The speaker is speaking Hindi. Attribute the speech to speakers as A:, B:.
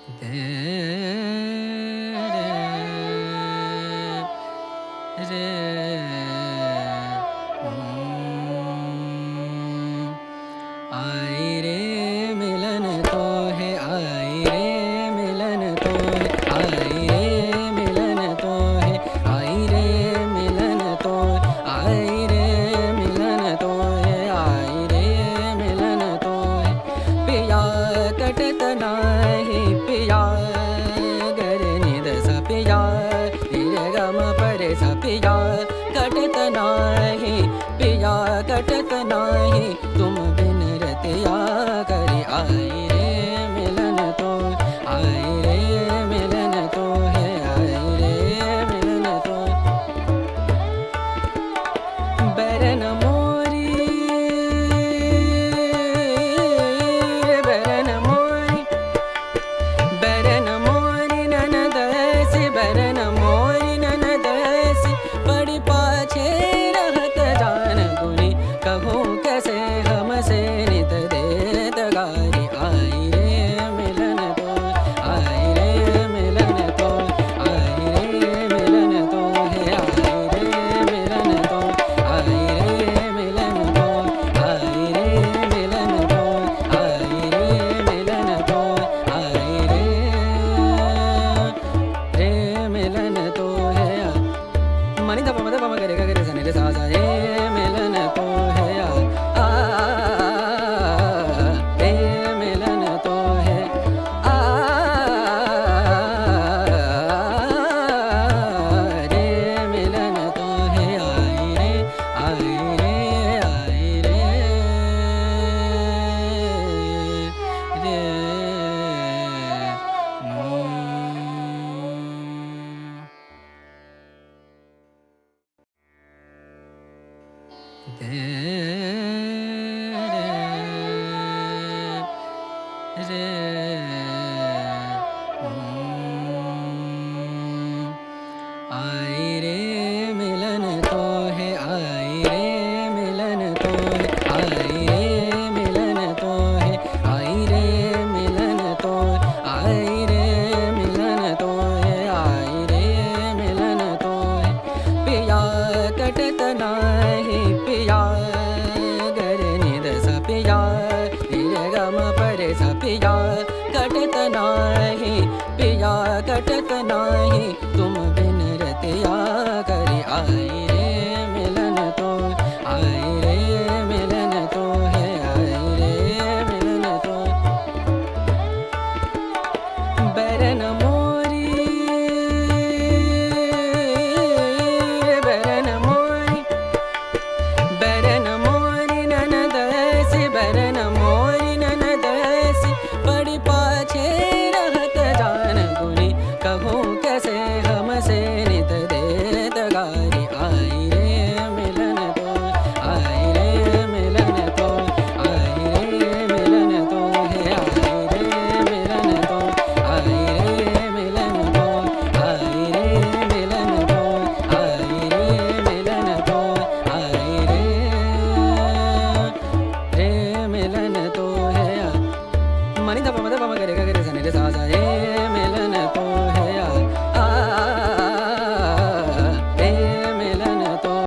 A: दे रे आई रे मिलन तो है, आई रे मिलन तो है, आई रे मिलन तो है, आई रे मिलन तो है, आई रे मिलन तो है, आई रे मिलन तो है। पिया कटत नाही पिया गरे निद सा पिया रे गम परे सा पिया कटत नाही पिया कटत नाही तुम बिन रतिया करे आई रे मिलन तो, आई रे मिलन तो है, आई रे मिलन तो। बैरन मोरी बैरन मोरी बैरन मोरी ननदसी बैरन मोरी ननदसी बड़ी पाछे रहत जान गुनी कहूँ कैसे हमसे नित दे तगारी आई रे मिलन तो, आई रे मिलन तो, आई रे मिलन तो है, आई रे मिलन तो, आई रे मिलन तो, आई रे मिलन तो, आई रे मिलन तो, आई रे मिलन तो है। मनी धा पम गरे गरे सा रे सा सा रे मिलन तो है, आ रे मिलन तो है, आ रे मिलन तो है, आई रे आई रे आई रे रे दे रे आई रे मिलन तो है, आई रे मिलन तो है, आई रे मिलन तो है, आई रे मिलन तो, आई रे मिलन तो है, आई रे मिलन तो है। पिया कटत नाही पिया गरे निद सा पिया रे गम परे सा पिया कटत नाही पिया कटत नाही तुम बिन रतिया करे आई रे मिलन तो, आई रे मिलन तो है, आई रे मिलन तो। बैरन मोरी बैरन मोरी बैरन मोरी ननदसी बैरन मोरी